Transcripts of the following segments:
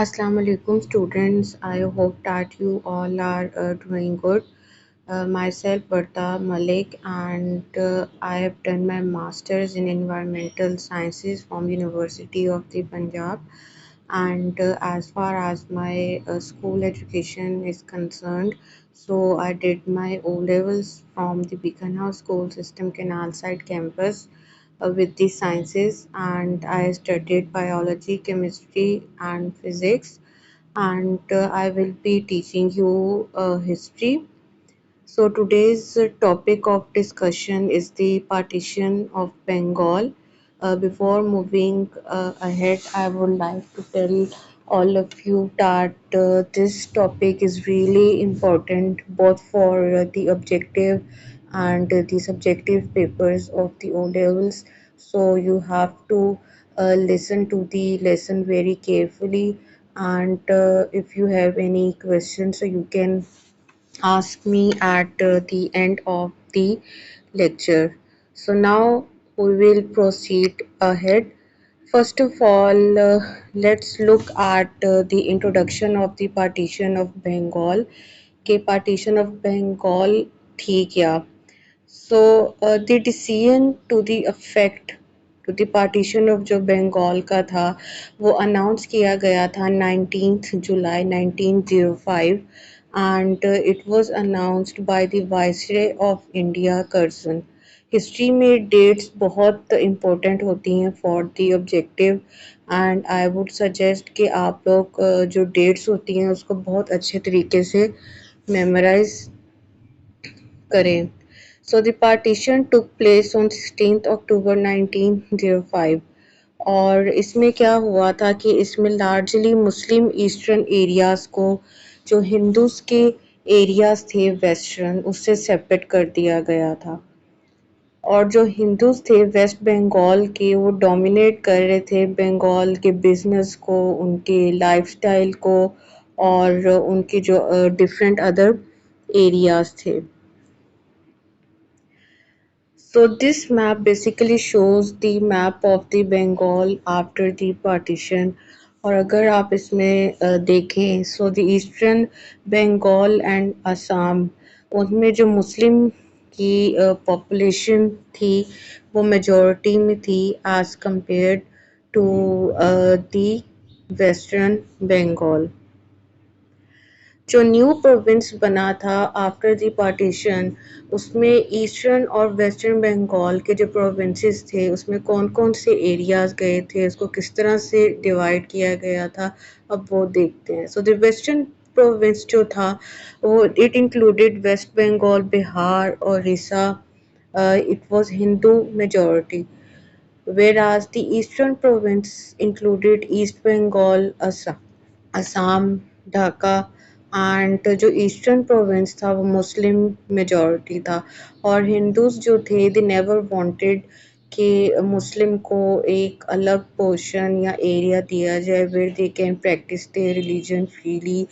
Assalamu alaikum students. I hope that you all are doing good. Myself Berta Malik and I have done my masters in environmental sciences from University of the Punjab. And as far as my school education is concerned, so I did my O levels from the Beacon House School System Canal Side campus with the sciences, and I studied biology, chemistry, and physics. And I will be teaching you history. So today's topic of discussion is the partition of Bengal. Before moving ahead, I would like to tell all of you that this topic is really important both for the objective and the subjective papers of the O levels. So you have to listen to the lesson very carefully, and if you have any questions, so you can ask me at the end of the lecture. So now we will proceed ahead. First of all, let's look at the introduction of the partition of Bengal. के partition of Bengal थी क्या? So the decision to the effect to the partition of जो बंगाल का था वो announce किया गया था 19th July 1905 and it was announced by the Viceroy of India Curzon. History में डेट्स बहुत इम्पोर्टेंट होती हैं for the objective and I would suggest कि आप लोग जो डेट्स होती हैं उसको बहुत अच्छे तरीके से मेमोराइज करें. So the partition took place on 16th October 1905 और इसमें क्या हुआ था कि इसमें लार्जली मुस्लिम ईस्टर्न एरियाज को जो हिंदूज के एरियाज थे वेस्टर्न उससे सेपरेट कर दिया गया था और जो हिंदूज थे वेस्ट बंगाल के वो डोमिनेट कर रहे थे बंगाल के बिजनेस को उनके लाइफस्टाइल को और उनके जो डिफरेंट अदर एरियाज थे. So this map basically shows the map of the Bengal after the partition. और अगर आप इसमें देखें so the eastern Bengal and Assam उनमें जो मुस्लिम की population थी वो majority में थी as compared to the western Bengal. जो न्यू प्रोविंस बना था आफ्टर द पार्टीशन उसमें ईस्टर्न और वेस्टर्न बंगाल के जो प्रोविंसेस थे उसमें कौन कौन से एरियाज गए थे उसको किस तरह से डिवाइड किया गया था अब वो देखते हैं. सो द वेस्टर्न प्रोविंस जो था वो it included west Bengal Bihar और Orissa. It was Hindu majority whereas the eastern province included East Bengal, Assam Dhaka and जो ईस्टर्न प्रोविंस था वो मुस्लिम मेजॉरिटी था और हिंदूज जो थे दे नेवर वांटेड कि मुस्लिम को एक अलग पोर्शन या एरिया दिया जाए where they can practice their religion freely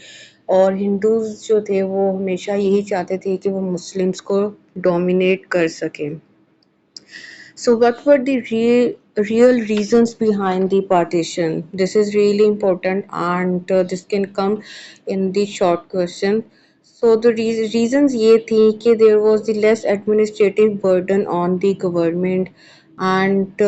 और हिंदूज जो थे वो हमेशा यही चाहते थे कि वो मुस्लिम्स को डोमिनेट कर सकें. So, what were the real reasons behind the partition? This is really important, and this can come in the short question. So, the reasons ये थी कि there was the less administrative burden on the government and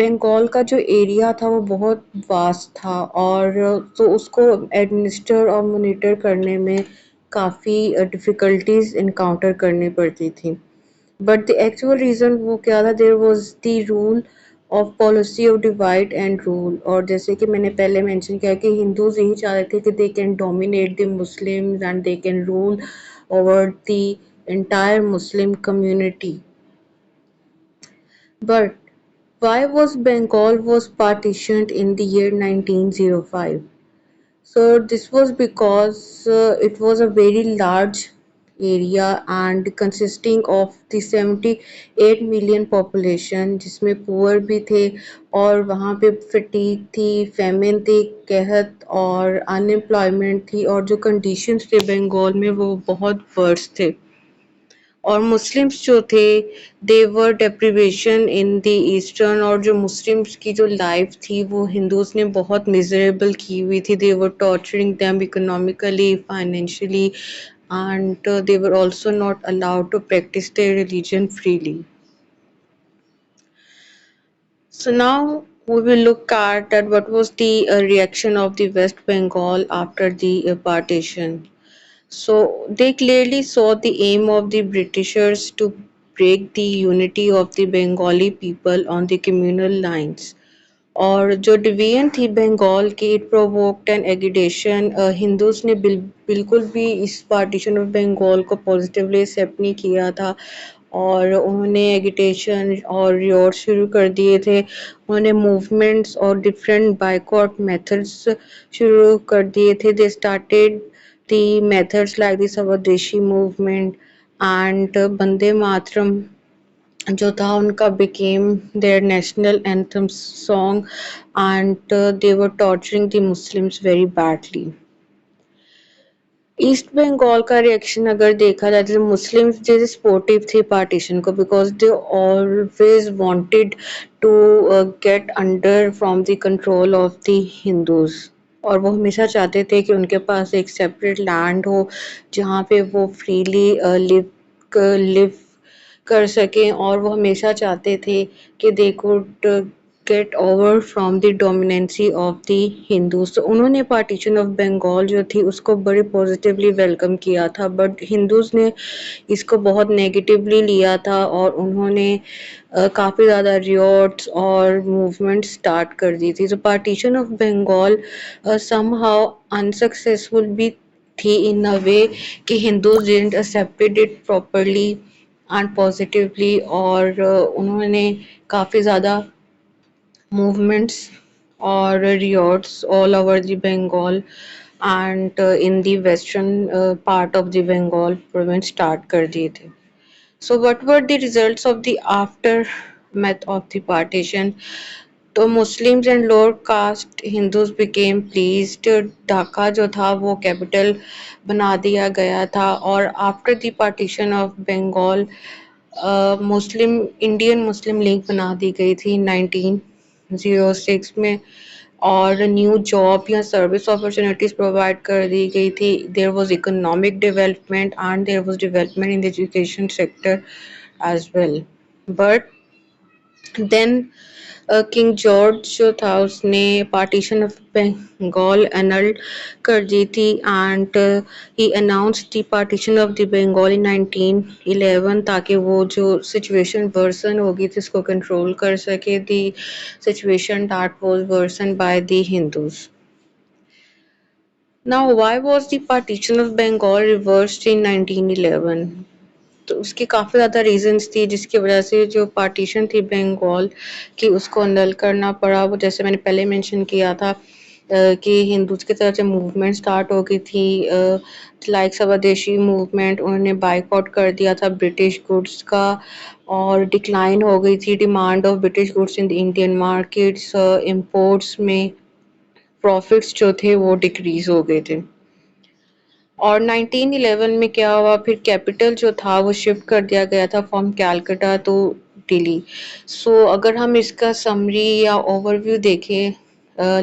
Bengal का जो area था वो बहुत vast था और तो उसको एडमिनिस्टर और मॉनिटर करने में काफ़ी डिफ़िकल्टीज इनकाउंटर करनी पड़ती थी. बट द एक्चुअल रीज़न वो क्या था there was the rule of policy of divide and rule और जैसे कि मैंने पहले मेंशन किया कि हिंदूज यही चाहते थे कि they can dominate the Muslims and they can rule over the entire Muslim community. But why was Bengal was partitioned in the year 1905? So this was because it was a very large area and consisting of the 78 million population जिसमें poor भी थे और वहाँ पे fatigue थी feminine थी कहत और अनएम्प्लॉयमेंट थी और जो कंडीशंस थे बंगाल में वो बहुत वर्स थे. और मुस्लिम्स जो थे देवर डेप्रिवेशन इन द ईस्टर्न, और जो मुस्लिम्स की जो लाइफ थी वो हिंदूज ने बहुत मिजरेबल की हुई थी. They were torturing them economically, financially, and they were also not allowed to practice their religion freely. So now we will look at that what was the reaction of the West Bengal after the partition. So they clearly saw the aim of the Britishers to break the unity of the Bengali people on the communal lines. और जो division थी बंगाल की, it provoked an agitation. Hindus ने बिल्कुल भी इस partition of Bengal को positively accept नहीं किया था, और उन्होंने एगिटेशन और रियोट शुरू कर दिए थे. उन्होंने मूवमेंट्स और डिफरेंट बाइकआउट मेथड्स शुरू कर दिए थे. They started the methods like the स्वदेशी मूवमेंट एंड वंदे मातरम जो था उनका became their national anthem song, and they were torturing the Muslims very badly. East Bengal का रिएक्शन अगर देखा जाए तो मुस्लिम्स जैसे सपोर्टिव थे पार्टीशन को, because they always wanted to get under from the control of the Hindus. और वो हमेशा चाहते थे कि उनके पास एक सेपरेट लैंड हो जहाँ पे वो फ्रीली लिव लिव कर सकें, और वो हमेशा चाहते थे कि they could get over from the dominancy of the Hindus. तो उन्होंने पार्टीशन ऑफ बंगाल जो थी उसको बड़े पॉजिटिवली वेलकम किया था, बट हिंदूज ने इसको बहुत नेगेटिवली लिया था, और उन्होंने काफ़ी ज़्यादा रियोट्स और मूवमेंट स्टार्ट कर दी थी. तो partition of Bengal somehow unsuccessful भी थी इन अ वे कि Hindus didn't accepted it properly and positively, और उन्होंने काफ़ी ज़्यादा movements or riots all over the Bengal and in the western part of the Bengal province start कर दिए थे. So what were the results of the aftermath of the partition? तो Muslims and lower caste Hindus became pleased. Dhaka जो था वो capital बना दिया गया था, और after the partition of Bengal Muslim Indian Muslim League बना दी गई थी 1906 में, और न्यू जॉब या सर्विस अपॉर्चुनिटीज प्रोवाइड कर दी गई थी. There was economic development and there was development in the education sector as well. But then King George जो था उसने पार्टीशन ऑफ बंगाल एनल्ड कर दी थी, and he announce the partition of the Bengal in 1911, ताकि वो जो सिचुएशन वर्सन होगी थी उसको कंट्रोल कर सके, the situation that was worsen by the Hindus. Now why was the partition of Bengal reversed in 1911? तो उसकी काफ़ी ज़्यादा रीजंस थी जिसकी वजह से जो पार्टीशन थी बंगाल की उसको अनल करना पड़ा. वो जैसे मैंने पहले मेंशन किया था कि हिंदूज की तरफ से मूवमेंट स्टार्ट हो गई थी, लाइक स्वदेशी मूवमेंट. उन्होंने बाइकआउट कर दिया था ब्रिटिश गुड्स का, और डिक्लाइन हो गई थी demand of British goods in the Indian markets. Imports में प्रॉफिट्स जो थे वो डिक्रीज हो गए थे. और 1911 में क्या हुआ, फिर कैपिटल जो था वो शिफ्ट कर दिया गया था फ्रॉम कैलकाटा टू दिल्ली. सो अगर हम इसका समरी या ओवरव्यू देखें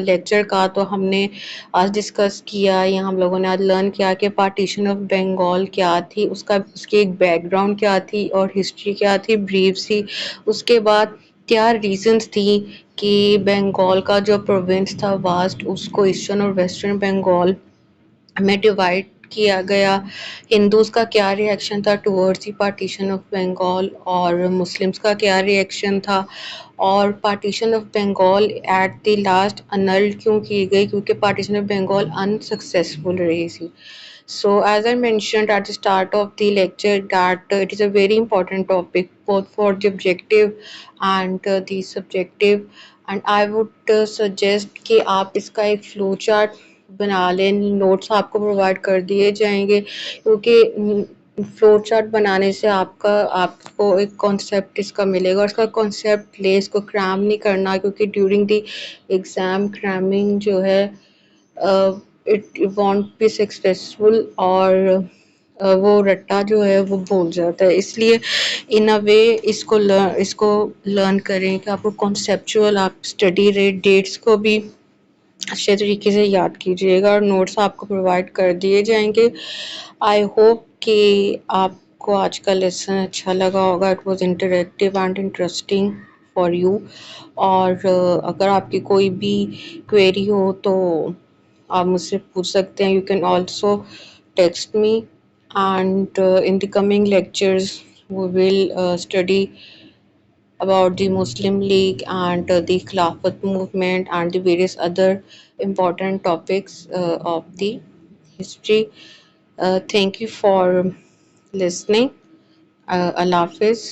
लेक्चर का, तो हमने आज डिस्कस किया या हम लोगों ने आज लर्न किया कि पार्टीशन ऑफ बंगाल क्या थी, उसका उसकी एक बैकग्राउंड क्या थी और हिस्ट्री क्या थी ब्रीफ सी. उसके बाद क्या रीजंस थी कि बंगाल का जो प्रोविंस था वास्ट उसको ईस्टर्न और वेस्टर्न बंगाल में डिवाइड किया गया. हिंदूज का क्या रिएक्शन था towards the partition of Bengal, और मुस्लिम्स का क्या रिएक्शन था, और partition of Bengal at the last annulled क्यों की गई, क्योंकि पार्टीशन ऑफ बंगाल अनसक्सेसफुल रही थी. So, as I mentioned at the start of the lecture, that it is a very important topic both for the objective and the subjective, and I would suggest कि आप इसका एक flow chart बना लें. Notes आपको provide कर दिए जाएंगे, क्योंकि फ्लो चार्ट बनाने से आपको एक कॉन्सेप्ट इसका मिलेगा, और इसका कॉन्सेप्ट ले, इसको क्रैम नहीं करना, क्योंकि ड्यूरिंग द एग्ज़ाम क्रैमिंग जो है इट वॉन्ट बी सक्सेसफुल. और वो रट्टा जो है वो भूल जाता है। इसलिए इन अ वे इसको लर्न करें कि आपको कॉन्सेप्चुअल आप स्टडी रेट डेट्स को भी अच्छे तरीके से याद कीजिएगा और नोट्स आपको प्रोवाइड कर दिए जाएंगे। आई होप कि आपको आज का लेसन अच्छा लगा होगा। It was interactive and interesting for you. और अगर आपकी कोई भी क्वेरी हो तो आप मुझसे पूछ सकते हैं। You can also text me, and in the coming lectures we will study about the Muslim League and the Khilafat movement and the various other important topics of the history. Thank you for listening. Allah Hafiz.